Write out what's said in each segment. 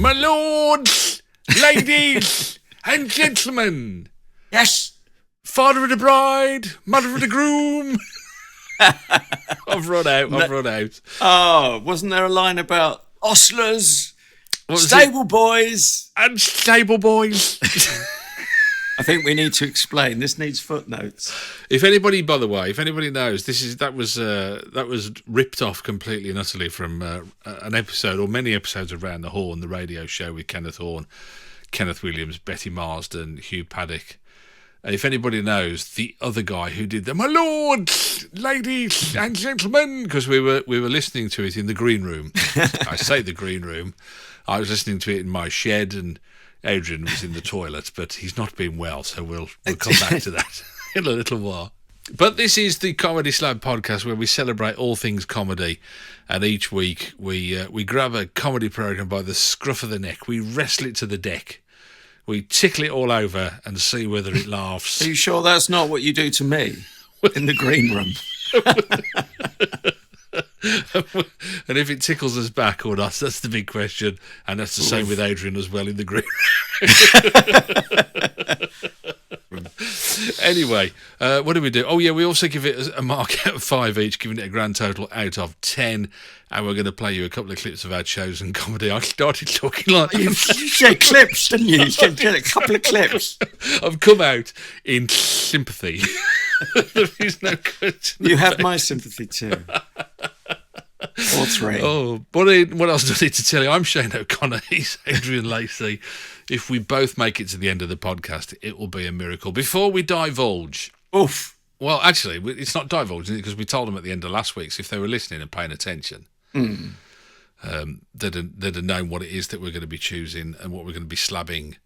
My lords, ladies, and gentlemen. Yes. Father of the bride, mother of the groom. I've run out. Oh, wasn't there a line about ostlers, stable boys? And stable boys. I think we need to explain. This needs footnotes. If anybody, by the way, knows, that was ripped off completely and utterly from an episode or many episodes of Round the Horn, the radio show with Kenneth Horne, Kenneth Williams, Betty Marsden, Hugh Paddock. And if anybody knows the other guy who did my lords, ladies and gentlemen, because we were listening to it in the green room. I say the green room. I was listening to it in my shed, and Adrian was in the toilet, but he's not been well, so we'll come back to that in a little while. But this is the Comedy Slab podcast, where we celebrate all things comedy, and each week we grab a comedy programme by the scruff of the neck, we wrestle it to the deck, we tickle it all over and see whether it laughs. Are you sure that's not what you do to me in the green room? And if it tickles us back or not, that's the big question. And that's the same with Adrian as well in the green room. Anyway, what do we do? Oh, yeah, we also give it a mark out of 5 each, giving it a grand total out of 10. And we're going to play you a couple of clips of our chosen comedy. I started talking like you said clips, didn't you? You said a couple of clips. I've come out in sympathy. There is no good. You have my sympathy too. Or 3. Oh, what else do I need to tell you? I'm Shane O'Connor. He's Adrian Lacey. If we both make it to the end of the podcast, it will be a miracle. Before we divulge... Oof. Well, actually, it's not divulging, because we told them at the end of last week, so if they were listening and paying attention, they'd have known what it is that we're going to be choosing and what we're going to be slabbing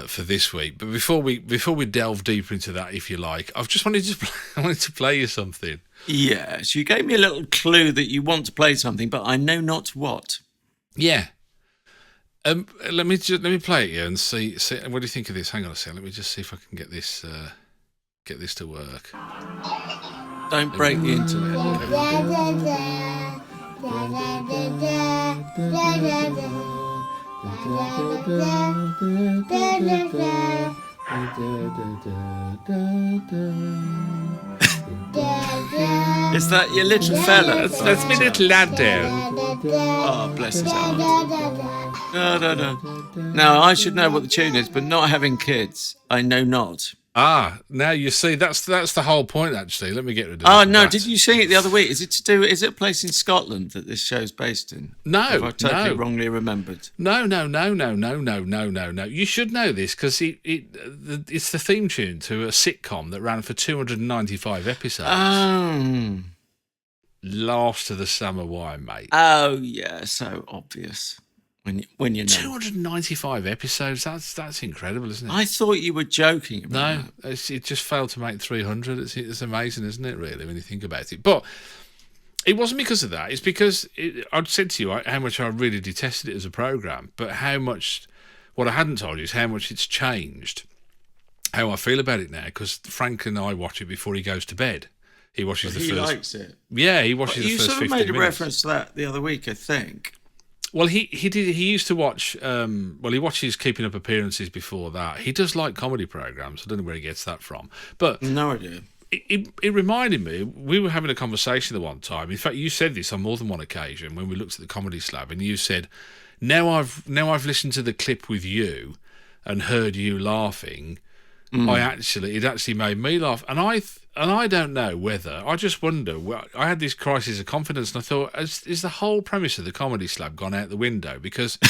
for this week. But before we delve deeper into that, if you like, I wanted to play you something. Yes, you gave me a little clue that you want to play something, but I know not what. Yeah. Let me play it here and see. What do you think of this? Hang on a second. Let me just see if I can get this to work. Don't break the internet. Is that your little fella? That's my little lad there. Oh, bless his heart. No. Now, I should know what the tune is, but not having kids, I know not. Ah, now you see, that's the whole point, actually. Let me get rid of Oh, no, did you sing it the other week? Is it a place in Scotland that this show's based in? No, Have I totally wrongly remembered? No. You should know this, because it's the theme tune to a sitcom that ran for 295 episodes. Oh. Last of the Summer Wine, mate. Oh, yeah, so obvious. When you know. 295 episodes, that's incredible, isn't it? I thought you were joking about that. It just failed to make 300. It's amazing, isn't it, really, when you think about it? But it wasn't because of that. It's because I'd said to you how much I really detested it as a programme, but what I hadn't told you is how much it's changed, how I feel about it now, because Frank and I watch it before he goes to bed. He watches the first... He likes it? Yeah, he watches the first 15 minutes. You sort of made a reference to that the other week, I think. Well, he did. He used to watch. He watches Keeping Up Appearances before that. He does like comedy programs. I don't know where he gets that from, but no idea. It reminded me. We were having a conversation the one time. In fact, you said this on more than one occasion when we looked at the Comedy Slab, and you said, "Now I've listened to the clip with you and heard you laughing. It actually made me laugh, and I don't know whether, I just wonder, I had this crisis of confidence, and I thought, is the whole premise of the Comedy Slab gone out the window? Because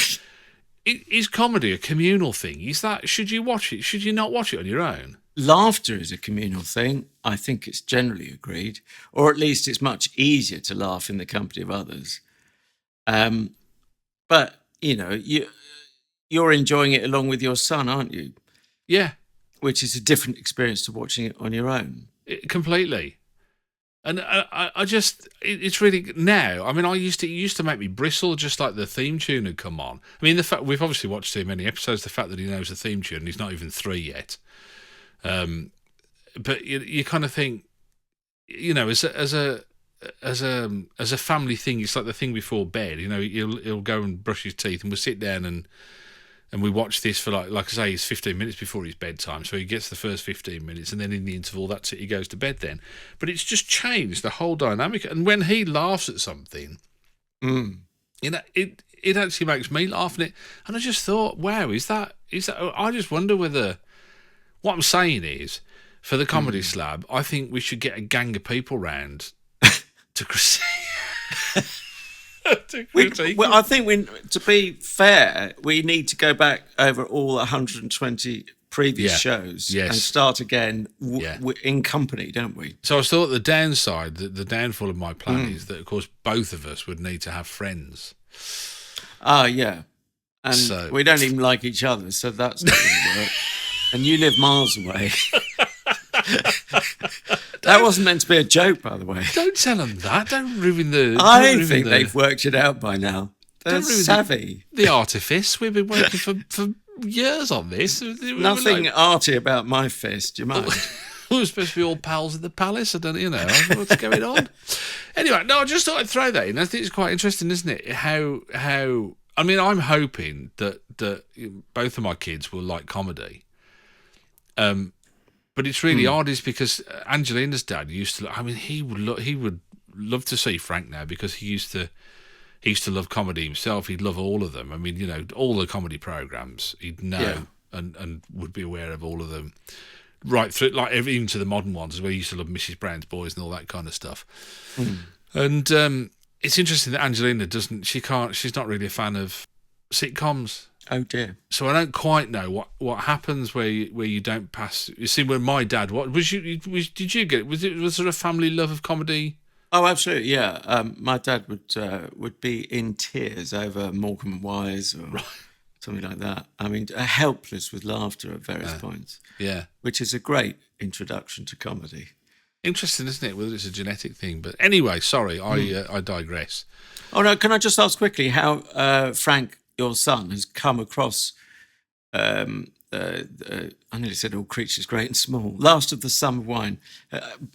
is comedy a communal thing? Should you watch it? Should you not watch it on your own? Laughter is a communal thing. I think it's generally agreed, or at least it's much easier to laugh in the company of others. But, you're enjoying it along with your son, aren't you? Yeah. Which is a different experience to watching it on your own. Completely. And it's really now. I mean, it used to make me bristle, just like the theme tune had come on. I mean, the fact we've obviously watched too many episodes. The fact that he knows the theme tune, and he's not even 3 yet. But you kind of think, as as a family thing. It's like the thing before bed. You know, he'll go and brush his teeth, and we'll sit down and we watch this for like I say, it's 15 minutes before his bedtime. So he gets the first 15 minutes, and then in the interval, that's it. He goes to bed then. But it's just changed the whole dynamic. And when he laughs at something, you know, it actually makes me laugh. And I just thought, wow, is that? I just wonder whether what I'm saying is, for the comedy slab, I think we should get a gang of people round to critique. Well, I think to be fair, we need to go back over all 120 previous shows and start again in company, don't we? So I thought the downside, the downfall of my plan is that, of course, both of us would need to have friends. Yeah. And we don't even like each other, so that's not going to work. And you live miles away. That wasn't meant to be a joke, by the way. Don't tell them that. Don't ruin the... I think they've worked it out by now. They're savvy. The artifice. We've been working for years on this. Nothing arty about my fist, you mind? We were supposed to be all pals at the palace. I don't know, what's going on. Anyway, no, I just thought I'd throw that in. I think it's quite interesting, isn't it? How I mean, I'm hoping that both of my kids will like comedy. But it's really odd, is because Angelina's dad used to. I mean, he would love to see Frank now, because he used to love comedy himself. He'd love all of them. I mean, you know, all the comedy programs he'd know and would be aware of all of them, right through, like even to the modern ones, where he used to love Mrs. Brown's Boys and all that kind of stuff. And it's interesting that Angelina doesn't. She's not really a fan of sitcoms. Oh dear! So I don't quite know what happens where you don't pass. You see, when my dad, did you get? Was there a family love of comedy? Oh, absolutely, yeah. My dad would be in tears over Morecambe and Wise or something like that. I mean, helpless with laughter at various points. Yeah, which is a great introduction to comedy. Interesting, isn't it? Whether it's a genetic thing, but anyway, sorry, I digress. Oh no, can I just ask quickly how Frank, your son, has come across, I nearly said All Creatures Great and Small, Last of the Summer Wine,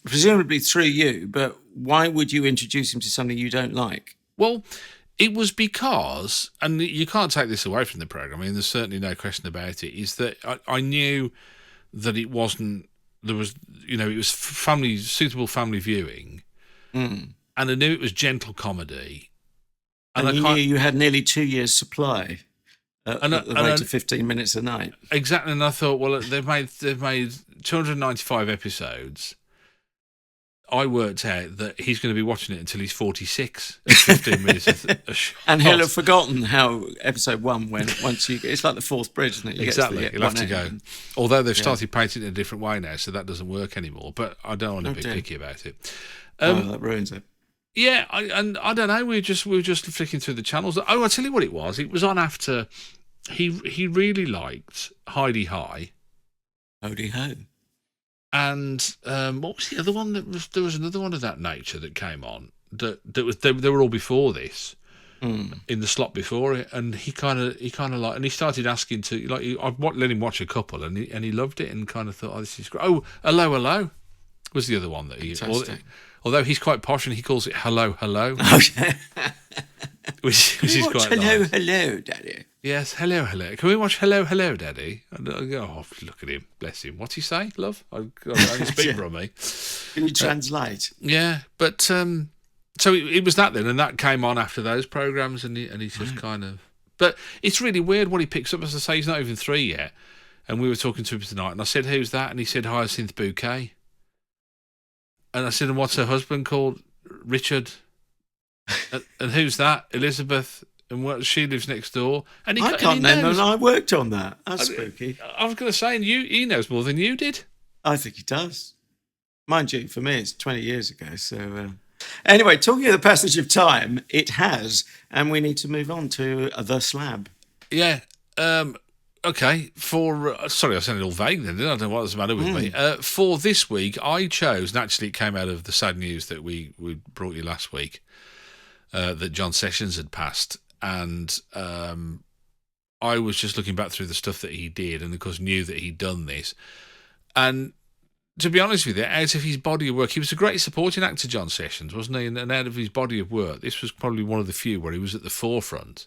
presumably through you, but why would you introduce him to something you don't like? Well, it was because, and you can't take this away from the programme, I mean, there's certainly no question about it, is that I knew that it wasn't, it was suitable family viewing, and I knew it was gentle comedy. And you knew you had nearly 2 years' supply at the rate of 15 minutes a night. Exactly, and I thought, well, they've made 295 episodes. I worked out that he's going to be watching it until he's 46 at 15 minutes a shot. And he'll have forgotten how episode 1 went once you get... It's like the fourth bridge, isn't it? Exactly, he'll have to go. Although they've started painting it in a different way now, so that doesn't work anymore. But I don't want to be picky about it. That ruins it. Yeah, I don't know. We were just flicking through the channels. Oh, I'll tell you what it was. It was on after he really liked Heidi High. Heidi Ho. And what was the other one? There was another one of that nature that came on. They were all before this, in the slot before it, and he kind of like, and he started asking to like. I let him watch a couple, and he loved it, and kind of thought, oh, this is great. Oh, hello was the other one that he. Although he's quite posh and he calls it hello. which is quite nice. Hello, Daddy. Yes, hello. Can we watch hello, Daddy? And I go, oh, look at him, bless him. What's he say, love? I only speak from me. Can you translate? Yeah, but so it was that then, and that came on after those programmes, and he's just kind of. But it's really weird what he picks up. As I say, he's not even 3 yet, and we were talking to him tonight, and I said, "Who's that?" And he said, "Hyacinth Bouquet." And I said, "And what's her husband called?" "Richard." And who's that? "Elizabeth." And she lives next door. And I can't name them. I worked on that. That's spooky. I was going to say, and he knows more than you did. I think he does. Mind you, for me, it's 20 years ago. So anyway, talking of the passage of time, it has, and we need to move on to the slab. Yeah. Okay, sorry, I sounded all vague then, didn't I? I don't know what's the matter with me. For this week, I chose, and actually it came out of the sad news that we brought you last week, that John Sessions had passed, and I was just looking back through the stuff that he did, and of course knew that he'd done this, and to be honest with you, out of his body of work, he was a great supporting actor, John Sessions, wasn't he? And out of his body of work, this was probably one of the few where he was at the forefront.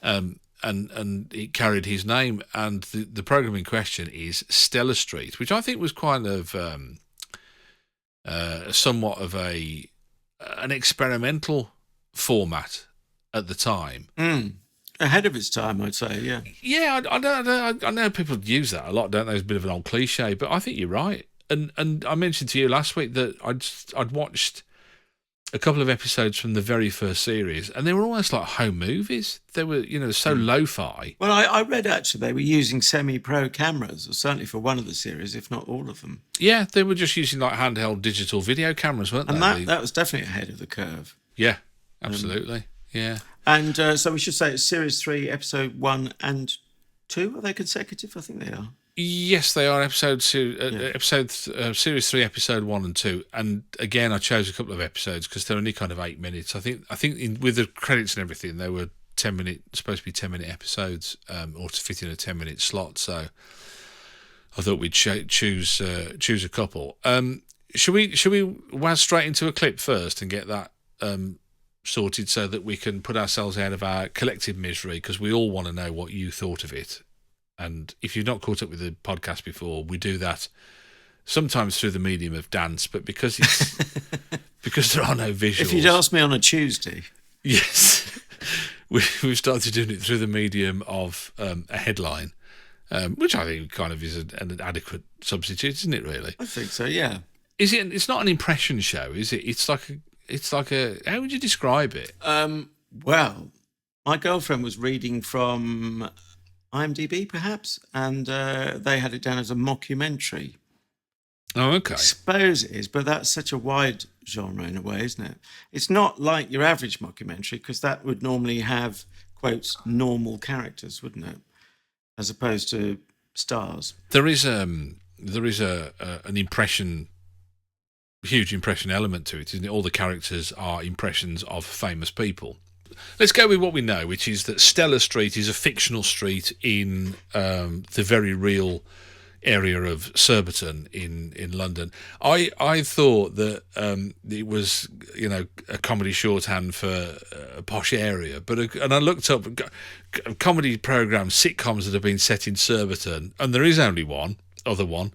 And it carried his name. And the programme in question is Stella Street, which I think was kind of somewhat of an experimental format at the time. Ahead of its time, I'd say, yeah. Yeah, I know people use that a lot, don't they? It's a bit of an old cliche, but I think you're right. And I mentioned to you last week that I'd watched a couple of episodes from the very first series, and they were almost like home movies. They were, so lo-fi. Well, I read actually they were using semi-pro cameras, or certainly for one of the series, if not all of them. Yeah, they were just using like handheld digital video cameras, weren't they? And that was definitely ahead of the curve. Yeah, absolutely. Yeah. And so we should say it's Series 3, Episode 1 and 2. Are they consecutive? I think they are. Yes, they are. Series 3, Episode 1 and 2. And again, I chose a couple of episodes because they're only kind of 8 minutes. I think with the credits and everything, they were supposed to be 10-minute episodes, or to fit in a 10-minute slot. So I thought we'd choose a couple. Should we waz straight into a clip first and get that sorted so that we can put ourselves out of our collective misery, because we all want to know what you thought of it. And if you've not caught up with the podcast before, we do that sometimes through the medium of dance, but because there are no visuals. If you'd asked me on a Tuesday. Yes. We've started doing it through the medium of a headline, which I think kind of is an adequate substitute, isn't it, really? I think so, yeah. Is it? It's not an impression show, is it? It's like a. How would you describe it? Well, my girlfriend was reading from IMDb, perhaps, and they had it down as a mockumentary. Oh, okay. I suppose it is, but that's such a wide genre in a way, isn't it? It's not like your average mockumentary, because that would normally have, quotes, normal characters, wouldn't it? As opposed to stars. There is an huge impression element to it, isn't it? All the characters are impressions of famous people. Let's go with what we know, which is that Stella Street is a fictional street in the very real area of Surbiton in London. I thought that it was a comedy shorthand for a posh area, and I looked up comedy programs, sitcoms that have been set in Surbiton, and there is only one other one.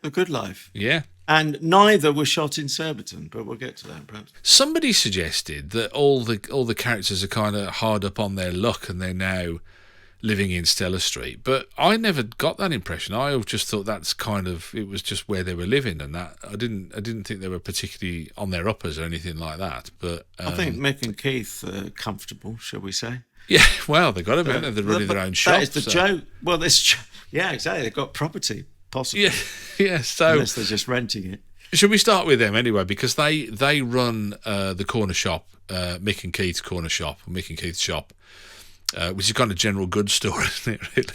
The Good Life. Yeah. And neither were shot in Surbiton, but we'll get to that perhaps. Somebody suggested that all the characters are kind of hard up on their luck and they're now living in Stella Street, but I never got that impression. I just thought it was just where they were living, and that I didn't think they were particularly on their uppers or anything like that. But I think Mick and Keith are comfortable, shall we say? Yeah, well, they've got to be. They're running their own shop. That is the joke. Well, yeah, exactly. They've got property. Possibly. Yeah. So unless they're just renting it. Should we start with them anyway? Because they run the corner shop, Mick and Keith's corner shop, Mick and Keith's shop, which is kind of general goods store, isn't it? Really.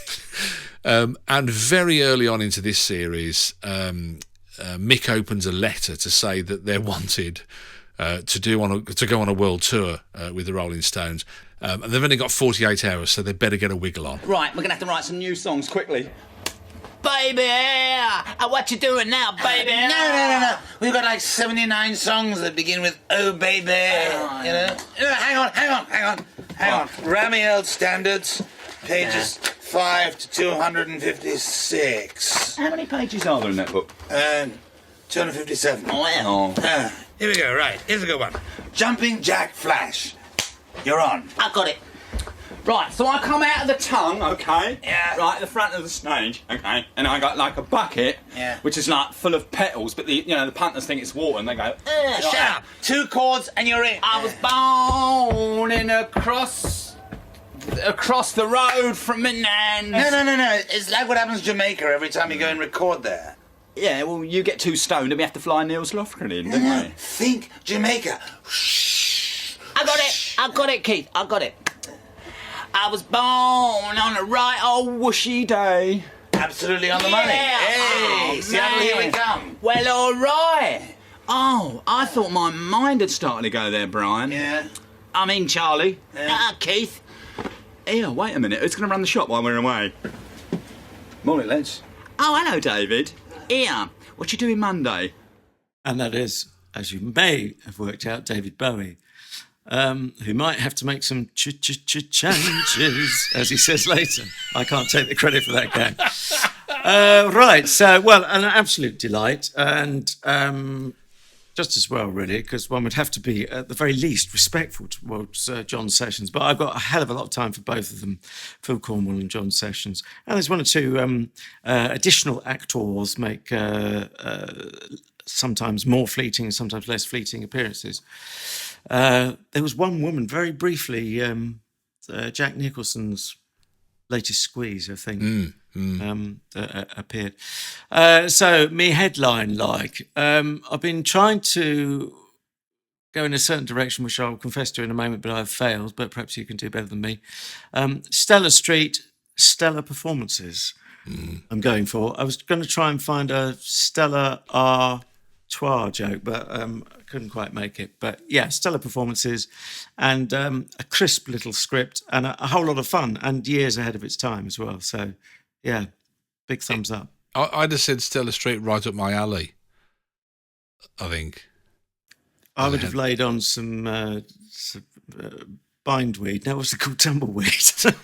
And very early on into this series, Mick opens a letter to say that they're wanted to go on a world tour with the Rolling Stones. And they've only got 48 hours, so they better get a wiggle on. Right, we're going to have to write some new songs quickly. Baby, what you doing now, baby? No. We've got like 79 songs that begin with "Oh, baby." Hang on. Ramiel standards, pages 5 to 256. How many pages are there in that book? 257. Well. Here we go. Right, here's a good one. Jumping Jack Flash. You're on. I got it. Right, so I come out of the tongue, okay? Yeah. Right at the front of the stage, okay? And I got like a bucket, yeah, which is like full of petals, but the punters think it's water, and they go, shut up. 2 chords and you're in. I was born in across the road from Milan. No. It's like what happens in Jamaica every time you go and record there. Yeah, well, you get too stoned and we have to fly Niels Lofgren in, don't we? Think Jamaica. Shh. I got it, Keith. I got it. I was born on a right old whooshy day. Absolutely on the money. Hey, Seattle, here we come. Well, all right. Oh, I thought my mind had started to go there, Brian. Yeah. I mean, Charlie. Yeah. Keith. Here, wait a minute. Who's going to run the shop while we're away? Morning, lads. Oh, hello, David. Here, what you doing Monday? And that is, as you may have worked out, David Bowie, who might have to make some changes, as he says later. I can't take the credit for that game. Right, so, well, an absolute delight, and just as well, really, because one would have to be, at the very least, respectful towards John Sessions. But I've got a hell of a lot of time for both of them, Phil Cornwell and John Sessions. And there's one or two additional actors make sometimes more fleeting and sometimes less fleeting appearances. There was one woman, very briefly, Jack Nicholson's latest squeeze, I think, appeared. So, me headline, I've been trying to go in a certain direction, which I'll confess to in a moment, but I've failed, but perhaps you can do better than me. Stella Street, stellar performances I'm going for. I was going to try and find a Stella Artois joke, but I couldn't quite make it. But yeah, stellar performances and a crisp little script and a whole lot of fun and years ahead of its time as well. So yeah, big thumbs up. I'd have said Stella Street right up my alley, I think. I would have laid on some bindweed. Now, what's it called? Tumbleweed.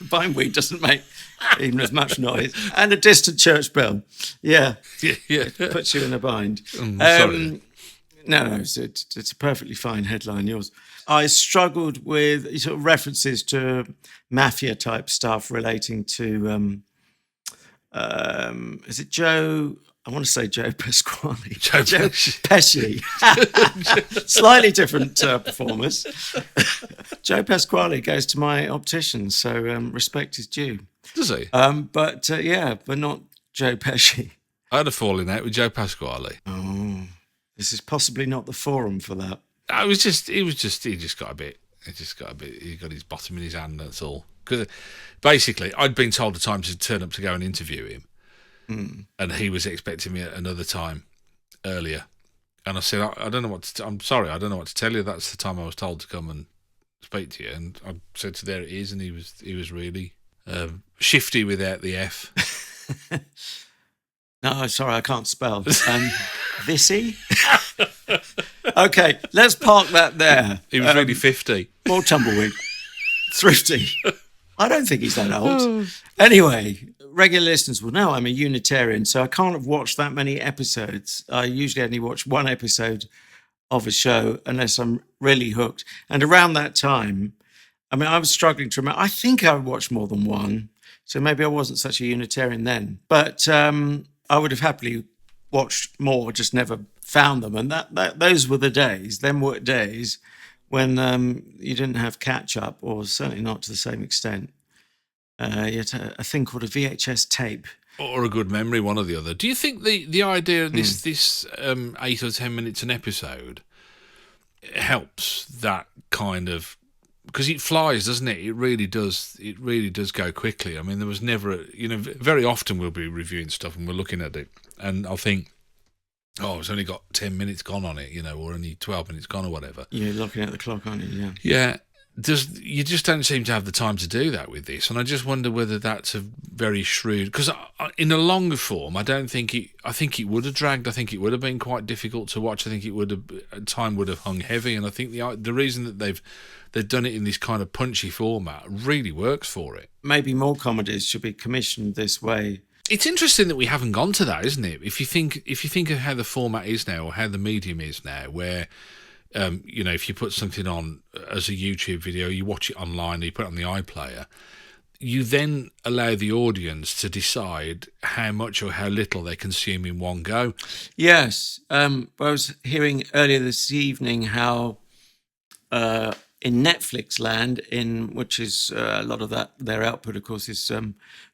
Bindweed doesn't make even as much noise. And a distant church bell. Yeah. Yeah. It puts you in a bind. Sorry. No, it's a perfectly fine headline, yours. I struggled with sort of references to mafia-type stuff relating to, is it Joe... I want to say Joe Pasquale. Joe Pesci. Slightly different performers. Joe Pasquale goes to my optician, so respect is due. Does he? But not Joe Pesci. I had a falling out with Joe Pasquale. Oh, this is possibly not the forum for that. He just got a bit, he got his bottom in his hand, that's all. Because basically, I'd been told the time to turn up to go and interview him. And he was expecting me at another time earlier. And I said, I don't know what to I'm sorry, I don't know what to tell you. That's the time I was told to come and speak to you. And I said, so there it is. And he was really shifty without the F. No, sorry, I can't spell. Vissy? Okay, let's park that there. He was really 50. More tumbleweed. Thrifty. I don't think he's that old. Anyway, regular listeners will know I'm a Unitarian, so I can't have watched that many episodes. I usually only watch one episode of a show unless I'm really hooked. And around that time, I was struggling to remember. I think I watched more than one, so maybe I wasn't such a Unitarian then. But I would have happily watched more, just never found them. And those were the days. Them were days when you didn't have catch-up, or certainly not to the same extent. You had a thing called a VHS tape. Or a good memory, one or the other. Do you think the idea of this 8 or 10 minutes an episode helps that kind of... Because it flies, doesn't it? It really does go quickly. I mean, there was never... very often we'll be reviewing stuff and we're looking at it and I'll think, it's only got 10 minutes gone on it, or only 12 minutes gone or whatever. You're looking at the clock, aren't you? Yeah. Yeah. You just don't seem to have the time to do that with this, and I just wonder whether that's a very shrewd... Because in a longer form, I think it would have dragged. I think it would have been quite difficult to watch. I think time would have hung heavy, and I think the reason that they've done it in this kind of punchy format really works for it. Maybe more comedies should be commissioned this way. It's interesting that we haven't gone to that, isn't it? If you think of how the format is now, or how the medium is now, where if you put something on as a YouTube video, you watch it online, you put it on the iPlayer, you then allow the audience to decide how much or how little they consume in one go. Yes. I was hearing earlier this evening how in Netflix land, which is a lot of their output, of course, is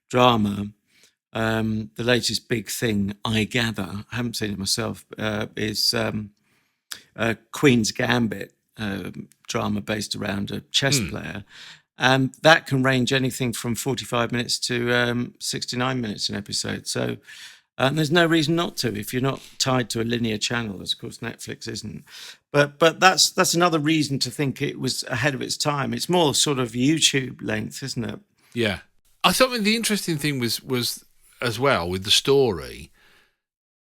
drama. The latest big thing, I gather, I haven't seen it myself, is Queen's Gambit, drama based around a chess player. And that can range anything from 45 minutes to 69 minutes an episode. So there's no reason not to, if you're not tied to a linear channel, as of course Netflix isn't. But that's another reason to think it was ahead of its time. It's more sort of YouTube length, isn't it? Yeah. I thought the interesting thing was as well with the story,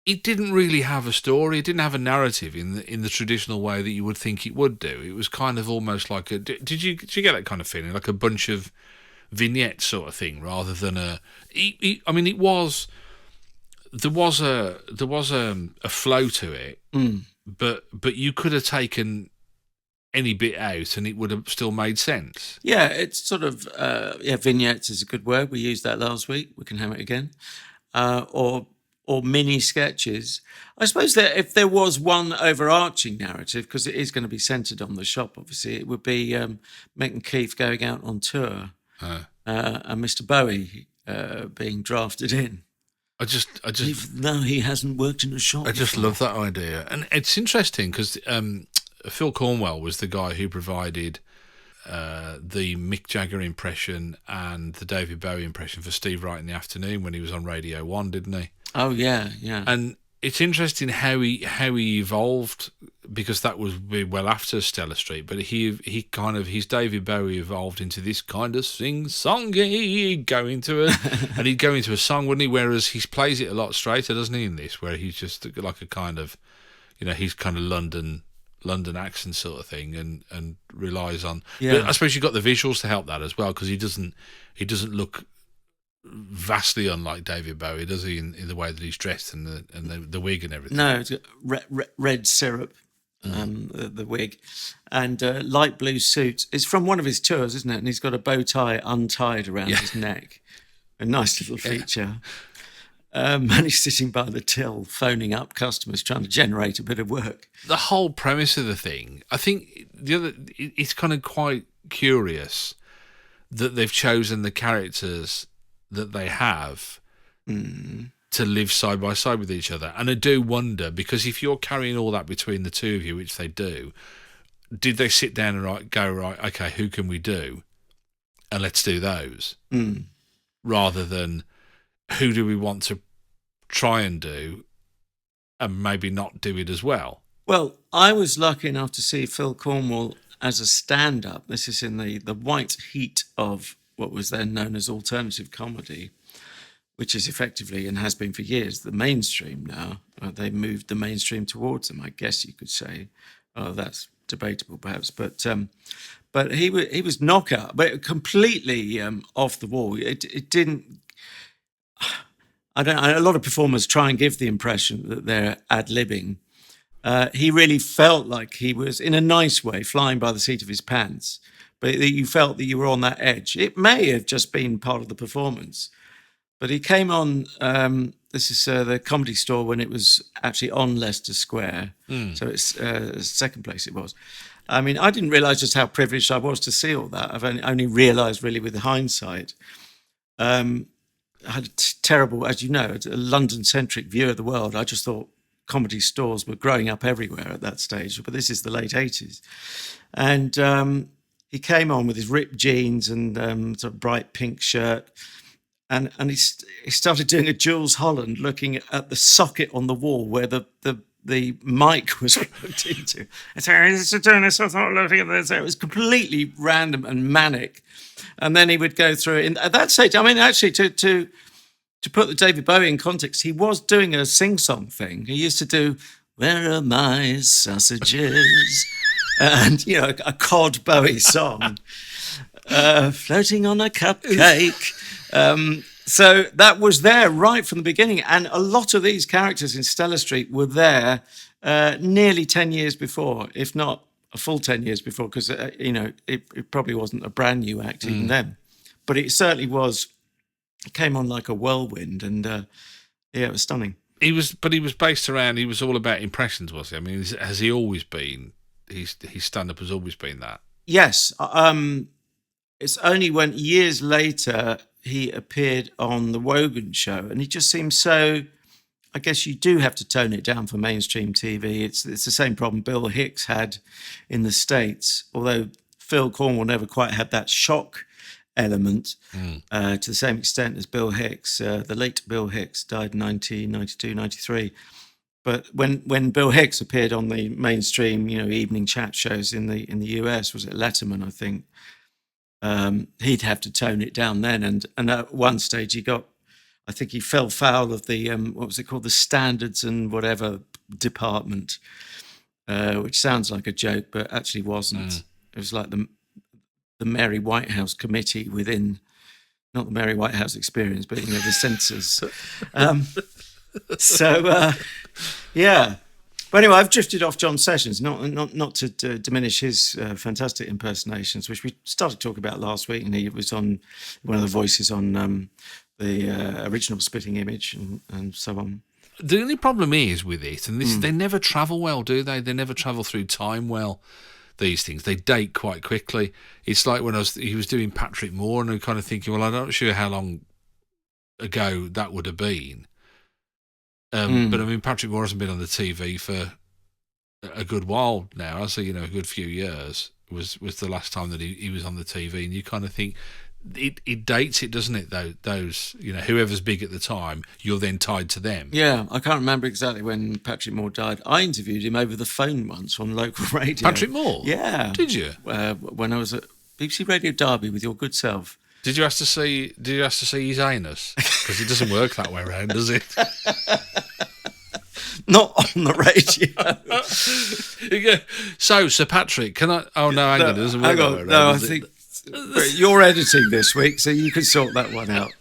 it didn't really have a story. It didn't have a narrative in the traditional way that you would think it would do. It was kind of almost like a. Did you get that kind of feeling, like a bunch of vignettes sort of thing, rather than a? I mean, it was. There was a flow to it, but you could have taken any bit out and it would have still made sense. Yeah, it's sort of vignettes is a good word. We used that last week. We can have it again, or mini sketches. I suppose that if there was one overarching narrative, because it is going to be centred on the shop, obviously, it would be Mick and Keith going out on tour and Mr. Bowie being drafted in. I just, Even though he hasn't worked in a shop. I just love that idea, and it's interesting because Phil Cornwell was the guy who provided the Mick Jagger impression and the David Bowie impression for Steve Wright in the Afternoon when he was on Radio 1, didn't he? Oh yeah. And it's interesting how he evolved, because that was well after Stella Street, but he kind of, his David Bowie evolved into this kind of sing-songy, he'd go into a song, wouldn't he? Whereas he plays it a lot straighter, doesn't he, in this, where he's just like a kind of, he's kind of London accent sort of thing, and relies on. Yeah. But I suppose you've got the visuals to help that as well, because he doesn't look vastly unlike David Bowie, does he, in the way that he's dressed and the wig and everything? No, it's got red syrup, the wig, and light blue suit. It's from one of his tours, isn't it? And he's got a bow tie untied around his neck. A nice little feature. And he's sitting by the till, phoning up customers, trying to generate a bit of work. The whole premise of the thing, I think it's kind of quite curious that they've chosen the characters that they have to live side by side with each other. And I do wonder, because if you're carrying all that between the two of you, which they do, did they sit down and go, okay, who can we do? And let's do those. Rather than who do we want to try and do and maybe not do it as well? Well, I was lucky enough to see Phil Cornwell as a stand-up. This is in the white heat of what was then known as alternative comedy, which is effectively, and has been for years, the mainstream now. They moved the mainstream towards them, I guess you could say. Oh, that's debatable, perhaps. But he was knockout, but completely off the wall. It didn't... I don't. A lot of performers try and give the impression that they're ad-libbing. He really felt like he was, in a nice way, flying by the seat of his pants. But you felt that you were on that edge. It may have just been part of the performance. But he came on, this is the Comedy Store when it was actually on Leicester Square. So it's second place it was. I mean, I didn't realise just how privileged I was to see all that. I've only realised really with hindsight. I had a terrible, as you know, a London-centric view of the world. I just thought comedy stores were growing up everywhere at that stage. But this is the late 80s. And he came on with his ripped jeans and sort of bright pink shirt. And he started doing a Jules Holland, looking at the socket on the wall where the mic was plugged into. And so I was doing this, I thought, looking at this. It was completely random and manic. And then he would go through it. At that stage, I mean, actually, to put the David Bowie in context, he was doing a sing-song thing. He used to do, "Where are my sausages?" And, a Cod Bowie song. Floating on a cupcake. So that was there right from the beginning. And a lot of these characters in Stella Street were there nearly 10 years before, if not a full 10 years before, because, it probably wasn't a brand new act even then. But it certainly was, it came on like a whirlwind, and it was stunning. He was based around, he was all about impressions, was he? I mean, has he always been, his stand-up has always been that? Yes. It's only when years later he appeared on the Wogan show, and he just seemed so, I guess you do have to tone it down for mainstream TV. It's the same problem Bill Hicks had in the States, although Phil Cornwell never quite had that shock element to the same extent as Bill Hicks. The late Bill Hicks died in 1992, 93. But when Bill Hicks appeared on the mainstream, evening chat shows in the US, was it Letterman, I think, he'd have to tone it down then. And at one stage he got, I think he fell foul of the what was it called, the standards and whatever department, which sounds like a joke, but actually wasn't. It was like the Mary Whitehouse committee within, not the Mary Whitehouse experience, but the censors. Yeah. But anyway, I've drifted off John Sessions, not to diminish his fantastic impersonations, which we started talking about last week, and he was on one of the voices on the original Spitting Image and so on. The only problem is with it, and this, they never travel well, do they? They never travel through time well. These things, they date quite quickly. It's like when he was doing Patrick Moore, and I'm kind of thinking, well, I'm not sure how long ago that would have been. But I mean, Patrick Moore hasn't been on the TV for a good while now. I say, a good few years was the last time that he was on the TV, and you kind of think it dates it, doesn't it? Those whoever's big at the time, you're then tied to them. Yeah, I can't remember exactly when Patrick Moore died. I interviewed him over the phone once on local radio. Patrick Moore? Yeah. Did you? When I was at BBC Radio Derby with your good self. Did you ask to see his anus? Because it doesn't work that way around, does it? Not on the radio. So, Sir Patrick, can I? Oh no, hang on, it doesn't work that way around. No, I think you're editing this week, so you can sort that one out.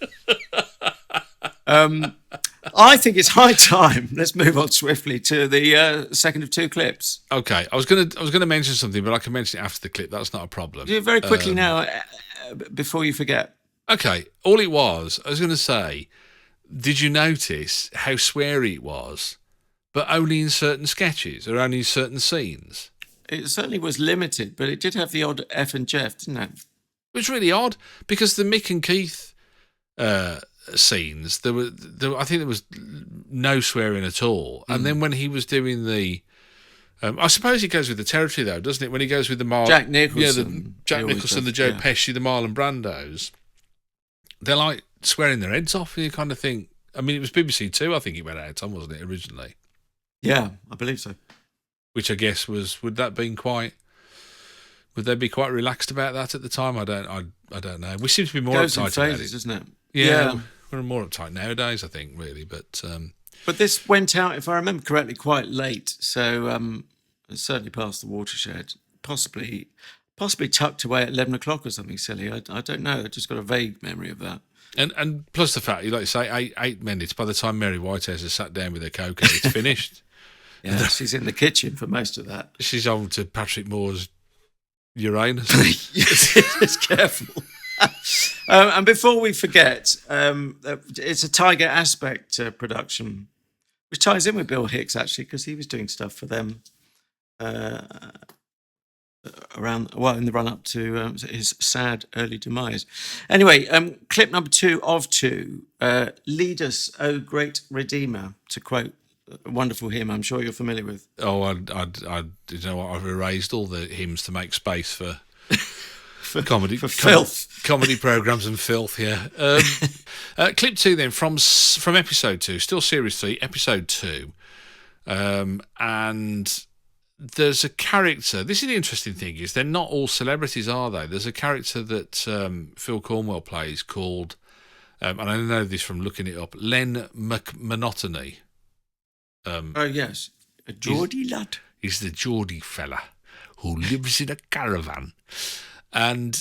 I think it's high time. Let's move on swiftly to the second of two clips. Okay, I was gonna mention something, but I can mention it after the clip. That's not a problem. Do it very quickly now, before you forget. Okay, all it was, I was going to say, did you notice how sweary it was, but only in certain sketches or only in certain scenes? It certainly was limited, but it did have the odd F and Jeff, didn't it? It was really odd because the Mick and Keith scenes, I think there was no swearing at all. And then when he was doing the, I suppose it goes with the territory though, doesn't it? When he goes with the Jack Nicholson, the Joe Pesci, the Marlon Brandos, they're like swearing their heads off. And you kind of think, I mean, it was BBC Two, I think it went out on, wasn't it, originally? Yeah, I believe so. Which I guess would they be quite relaxed about that at the time? I don't know. We seem to be more uptight about it, doesn't it? Yeah, we're more uptight nowadays, I think, really. But this went out, if I remember correctly, quite late. So it's certainly past the watershed. Possibly tucked away at 11 o'clock or something silly. I don't know. I just got a vague memory of that. And plus the fact, you like to say, 8 minutes. By the time Mary Whitehouse has sat down with her cocoa, it's finished. Yeah, she's in the kitchen for most of that. She's on to Patrick Moore's Uranus. Just careful. And before we forget, it's a Tiger Aspect production, which ties in with Bill Hicks, actually, because he was doing stuff for them in the run-up to his sad early demise. Anyway, clip number 2 of 2, Lead Us, O Great Redeemer, to quote a wonderful hymn I'm sure you're familiar with. Oh, you know what? I've erased all the hymns to make space for comedy, for filth, comedy programs and filth. Yeah. Clip 2 then from episode 2, still series 3, episode 2, and there's a character. This is the interesting thing: is they're not all celebrities, are they? There's a character that Phil Cornwell plays called, and I know this from looking it up, Len McMonotony. Oh yes, a Geordie lad. He's the Geordie fella who lives in a caravan, and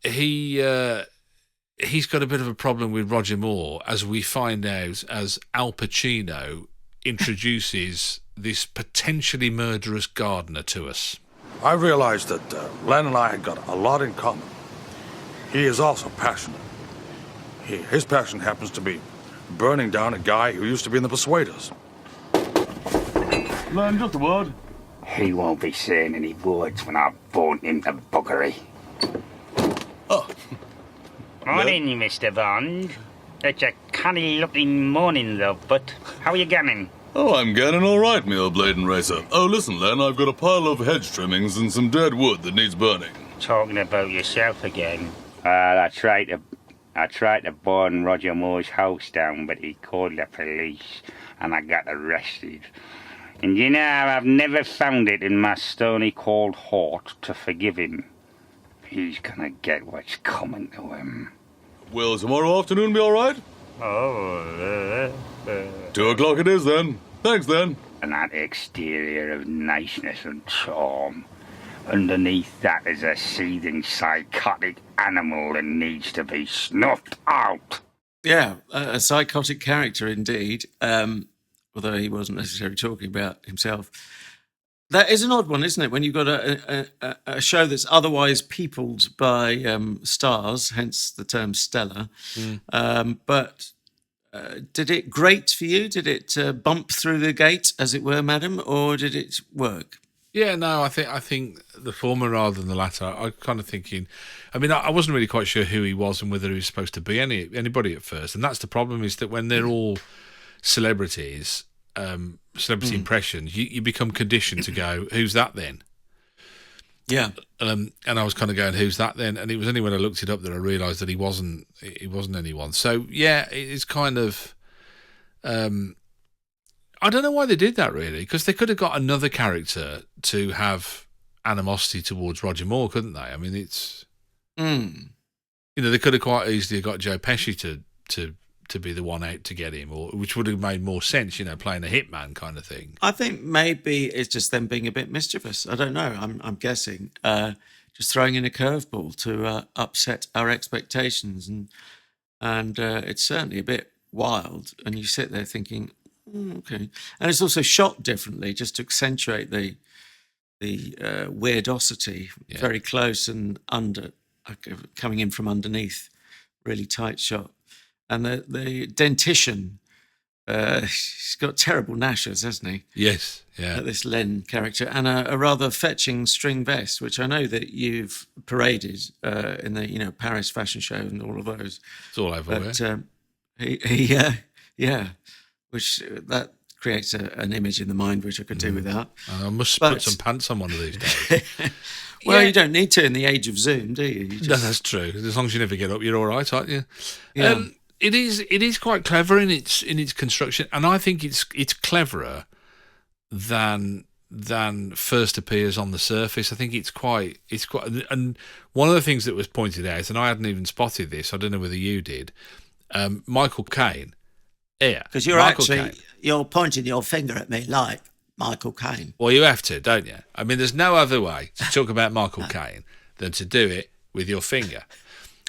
he's got a bit of a problem with Roger Moore, as we find out as Al Pacino introduces this potentially murderous gardener to us. I realized that Len and I had got a lot in common. He is also passionate. His passion happens to be burning down a guy who used to be in the Persuaders. Len, just a word. He won't be saying any words when I've born him to buggery. Oh. Morning, Mr. Bond. It's a canny-looking morning, though, but how are you getting? Oh, I'm getting all right, me old bladen racer. Oh, listen, Len, I've got a pile of hedge trimmings and some dead wood that needs burning. Talking about yourself again. I tried to burn Roger Moore's house down, but he called the police, and I got arrested. And you know, I've never found it in my stony cold heart to forgive him. He's gonna get what's coming to him. Will tomorrow afternoon be all right? Oh, 2 o'clock it is then. Thanks then. and that exterior of niceness and charm. Underneath that is a seething psychotic animal that needs to be snuffed out. Yeah, a psychotic character indeed, although he wasn't necessarily talking about himself. That is an odd one, isn't it? When you've got a show that's otherwise peopled by stars, hence the term Stella. But did it grate for you? Did it bump through the gate, as it were, madam, or did it work? Yeah, no, I think the former rather than the latter. I'm kind of thinking. I mean, I wasn't really quite sure who he was and whether he was supposed to be anybody at first, and that's the problem. Is that when they're all celebrities, celebrity impressions, you become conditioned to go, "Who's that then?" Yeah. And I was kind of going, "Who's that then?" And it was only when I looked it up that I realised that he wasn't anyone. So yeah, it's kind of. I don't know why they did that, really, because they could have got another character to have animosity towards Roger Moore, couldn't they? I mean, it's they could have quite easily got Joe Pesci to be the one out to get him, or which would have made more sense, playing a hitman kind of thing. I think maybe it's just them being a bit mischievous. I don't know. I'm guessing. Just throwing in a curveball to upset our expectations, and it's certainly a bit wild. And you sit there thinking, okay. And it's also shot differently, just to accentuate the weirdosity. Yeah. Very close and coming in from underneath, really tight shot. And the dentition, he's got terrible gnashers, hasn't he? Yes, yeah. This Len character, and a rather fetching string vest, which I know that you've paraded in the Paris fashion show and all of those. It's all over. But which that creates an image in the mind which I could do without. I must put some pants on one of these days. Well, you don't need to in the age of Zoom, do you? No, that's true. As long as you never get up, you're all right, aren't you? Yeah. It is quite clever in its construction, and I think it's cleverer than first appears on the surface. I think it's quite. And one of the things that was pointed out, and I hadn't even spotted this. I don't know whether you did. Michael Caine. Yeah, because you're pointing your finger at me like Michael Caine. Well, you have to, don't you? I mean, there's no other way to talk about Michael Caine than to do it with your finger.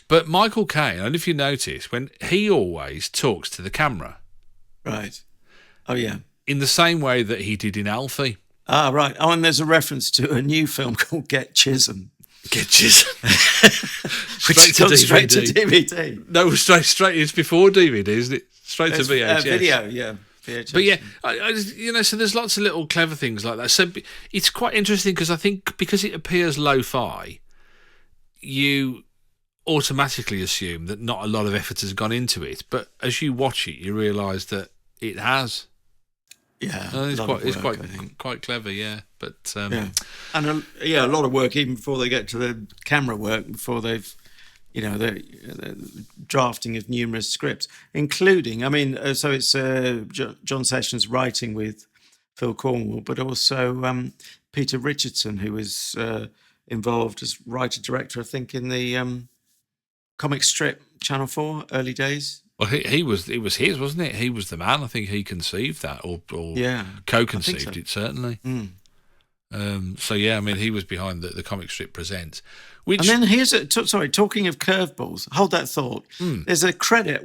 But Michael Caine, and if you notice, when he always talks to the camera. Right. Oh, yeah. In the same way that he did in Alfie. Ah, right. Oh, and there's a reference to a new film called Get Chisholm. Get Chisholm. Straight to DVD. No, straight. It's before DVD, isn't it? Straight to VHS. Video, yeah. VHS. But yeah, so there's lots of little clever things like that. So it's quite interesting because I think because it appears lo-fi, you automatically assume that not a lot of effort has gone into it. But as you watch it, you realise that it has. Yeah, it's quite clever, yeah. But and a lot of work even before they get to the camera work, before they've, the drafting of numerous scripts, including, so it's John Sessions writing with Phil Cornwell, but also Peter Richardson, who was involved as writer-director, I think, in the comic strip Channel 4 early days. Well, it was his, wasn't it? He was the man. I think he conceived that, or co-conceived it, certainly. So yeah, he was behind the comic strip Presents. And then here's talking of curveballs. Hold that thought. There's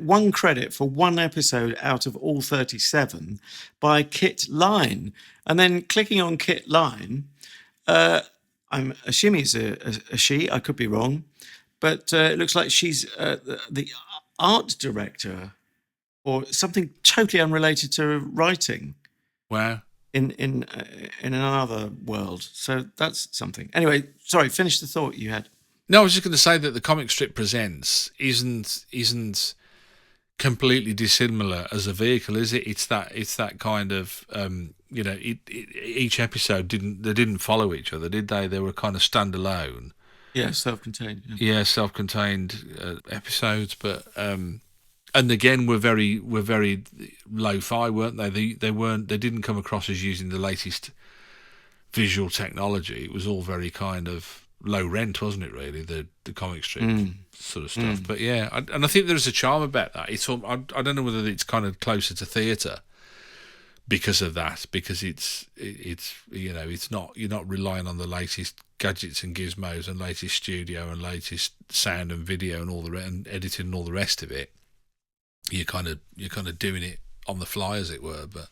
one credit for one episode out of all 37 by Kit Line, and then clicking on Kit Line, I'm assuming it's a she. I could be wrong, but it looks like she's the art director or something totally unrelated to writing. Wow. In another world. So that's something. Anyway, sorry, finish the thought you had. No, I was just going to say that the comic strip Presents isn't completely dissimilar as a vehicle, is it? It's that kind of each episode didn't follow each other, did they? They were kind of standalone. Yeah, self-contained. Yeah, self-contained episodes, but and again, we're very lo-fi, weren't they? They didn't come across as using the latest visual technology. It was all very kind of low rent, wasn't it? Really, the comic strip sort of stuff. But yeah, and I think there's a charm about that. It's I don't know whether it's kind of closer to theatre because of that, because it's it's not, you're not relying on the latest gadgets and gizmos and latest studio and latest sound and video and all and editing and all the rest of it. You're kind of doing it on the fly, as it were. But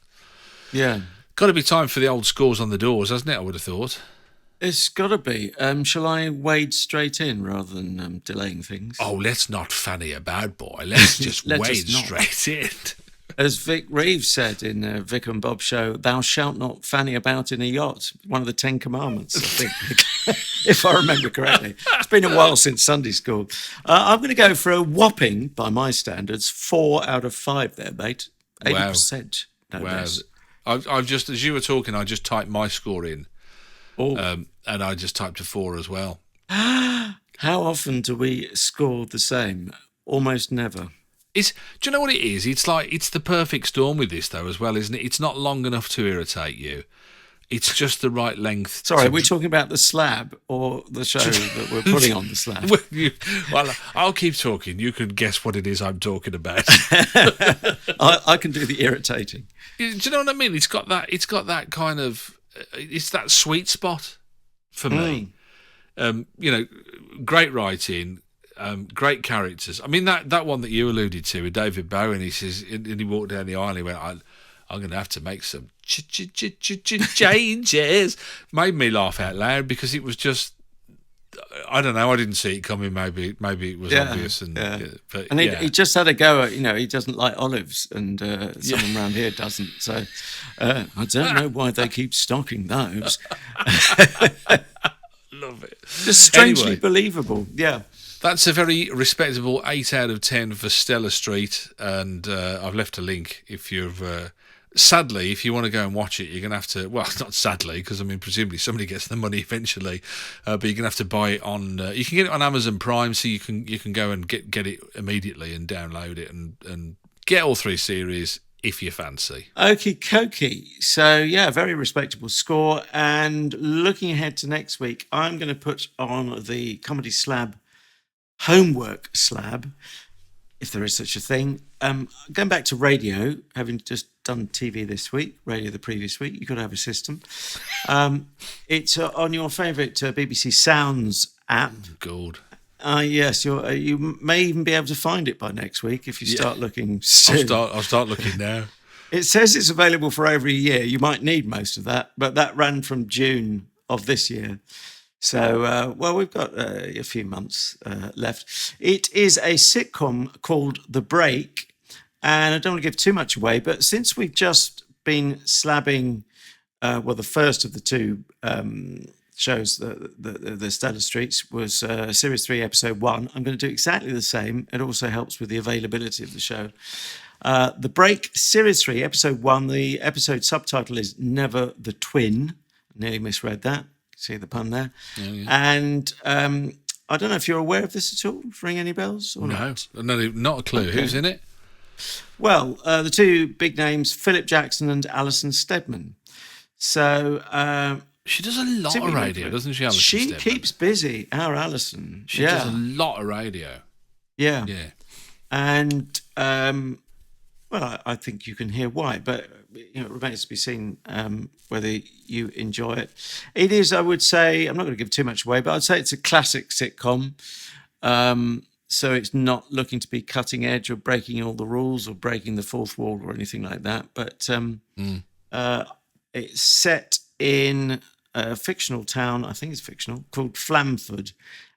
yeah, got to be time for the old scores on the doors, hasn't it? I would have thought. It's got to be. Shall I wade straight in rather than delaying things? Oh, let's not fanny about, boy. Let's just wade straight in. As Vic Reeves said in Vic and Bob show, "Thou shalt not fanny about in a yacht." One of the 10 Commandments, I think, if I remember correctly. It's been a while since Sunday school. I'm going to go for a whopping, by my standards, 4 out of 5 there, mate. 80%. No less. I've just, as you were talking, I just typed my score in. Oh. And I just typed a 4 as well. How often do we score the same? Almost never. Do you know what it is? It's like, it's the perfect storm with this, though, as well, isn't it? It's not long enough to irritate you. It's just the right length. Sorry, are we talking about the Slab or the show that we're putting on the Slab? Well, I'll keep talking. You can guess what it is I'm talking about. I can do the irritating. Do you know what I mean? It's got that kind of, it's that sweet spot for me. Great writing. Great characters. I mean, that one that you alluded to with David Bowie, and he says, and he walked down the aisle and he went, I'm going to have to make some changes. Made me laugh out loud because it was just, I don't know, I didn't see it coming. Maybe it was obvious. But he just had a go at, he doesn't like olives, and someone around here doesn't. So I don't know why they keep stocking those. Love it. Just strangely believable. Yeah. That's a very respectable 8 out of 10 for Stella Street, and I've left a link if you've... sadly, if you want to go and watch it, you're going to have to... Well, not sadly, because, I mean, presumably somebody gets the money eventually, but you're going to have to buy it on... you can get it on Amazon Prime, so you can go and get it immediately and download it and get all 3 series if you fancy. Okie dokie. So, yeah, very respectable score. And looking ahead to next week, I'm going to put on the Comedy Slab homework slab, if there is such a thing. Going back to radio, having just done TV this week, radio the previous week, you've got to have a system. It's on your favourite BBC Sounds app. Good. Yes, you may even be able to find it by next week if you start looking soon. I'll start looking now. It says it's available for over a year. You might need most of that, but that ran from June of this year. So, we've got a few months left. It is a sitcom called The Break, and I don't want to give too much away, but since we've just been slabbing, the first of the 2 shows, the Stella Streets, was Series 3, Episode 1. I'm going to do exactly the same. It also helps with the availability of the show. The Break, Series 3, Episode 1. The episode subtitle is Never the Twin. I nearly misread that. See the pun there. Yeah. And I don't know if you're aware of this at all. Ring any bells? Or no, not a clue. Okay. Who's in it? Well, the 2 big names, Philip Jackson and Alison Steadman. So... she does a lot of radio, doesn't she, Alison She Steadman? keeps busy, our Alison. She does a lot of radio. Yeah. Yeah. And, I think you can hear why, but... it remains to be seen whether you enjoy it. It is, I would say, I'm not going to give too much away, but I'd say it's a classic sitcom. So it's not looking to be cutting edge or breaking all the rules or breaking the fourth wall or anything like that. But it's set in a fictional town, I think it's fictional, called Flamford.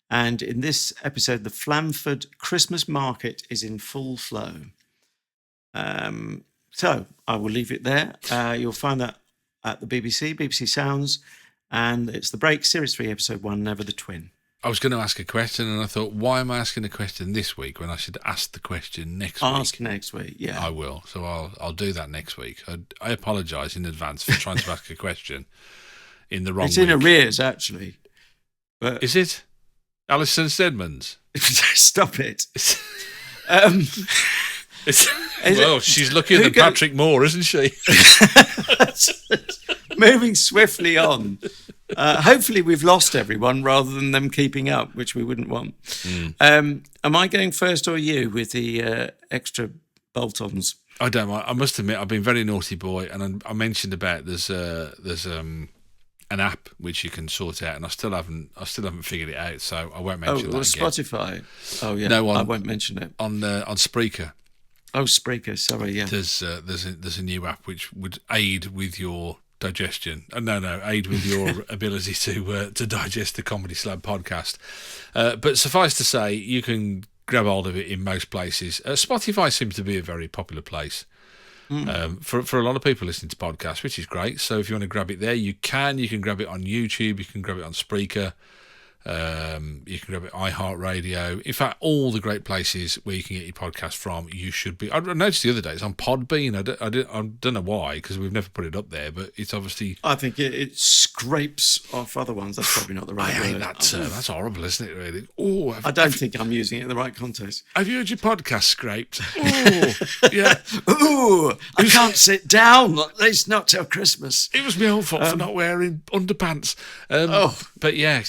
And in this episode, the Flamford Christmas market is in full flow. So I will leave it there. You'll find that at the BBC Sounds, and it's The Break, Series 3, Episode 1, Never the Twin. I was going to ask a question, and I thought, why am I asking a question this week when I should ask the question next week? Ask next week, yeah. I will. So I'll do that next week. I apologise in advance for trying to ask a question in the wrong It's week. in arrears, actually. But Is it? Alison Steadman's? Stop it. She's luckier than Patrick Moore, isn't she? Moving swiftly on. Hopefully we've lost everyone rather than them keeping up, which we wouldn't want. Am I going first or you with the extra bolt-ons? I don't mind. I must admit, I've been very naughty boy, and I mentioned about there's an app which you can sort out, and I still haven't figured it out, so I won't mention that again. Spotify. Oh yeah, no, I won't mention it. On Spreaker. Oh, Spreaker. Sorry, yeah. There's a new app which would aid with your digestion. Aid with your ability to digest the Comedy Slab podcast. But suffice to say, you can grab hold of it in most places. Spotify seems to be a very popular place for a lot of people listening to podcasts, which is great. So if you want to grab it there, you can. You can grab it on YouTube. You can grab it on Spreaker. You can grab it iHeart Radio. In fact, all the great places where you can get your podcast from, you should be. I noticed the other day it's on Podbean. I don't know why, because we've never put it up there, but it's obviously. I think it scrapes off other ones. That's probably not the right word. I hate that term. That's horrible, isn't it? Really. Oh, I don't think I'm using it in the right context. Have you heard your podcast scraped? Oh, yeah. Ooh, I can't sit down. At least not till Christmas. It was my own fault for not wearing underpants. But yeah.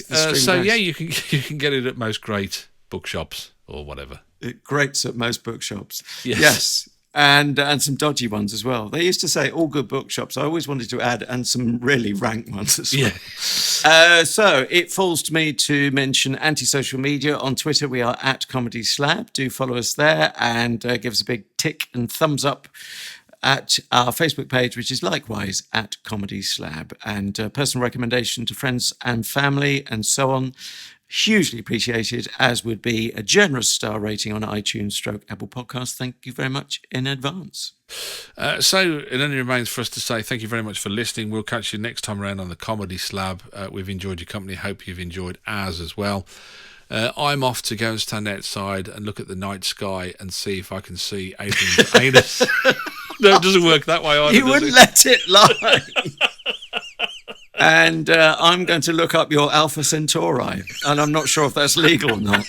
Yeah, you can get it at most great bookshops or whatever. It grates at most bookshops. Yes. And some dodgy ones as well. They used to say all good bookshops. I always wanted to add and some really rank ones as well. Yeah. So it falls to me to mention anti-social media. On Twitter, we are at Comedy Slab. Do follow us there and give us a big tick and thumbs up at our Facebook page, which is likewise at Comedy Slab. And personal recommendation to friends and family and so on. Hugely appreciated, as would be a generous star rating on iTunes / Apple Podcasts. Thank you very much in advance. So it only remains for us to say thank you very much for listening. We'll catch you next time around on the Comedy Slab. We've enjoyed your company. Hope you've enjoyed ours as well. I'm off to go and stand outside and look at the night sky and see if I can see Adrian's anus. No, it doesn't work that way either. You wouldn't let it lie. And I'm going to look up your Alpha Centauri, and I'm not sure if that's legal or not.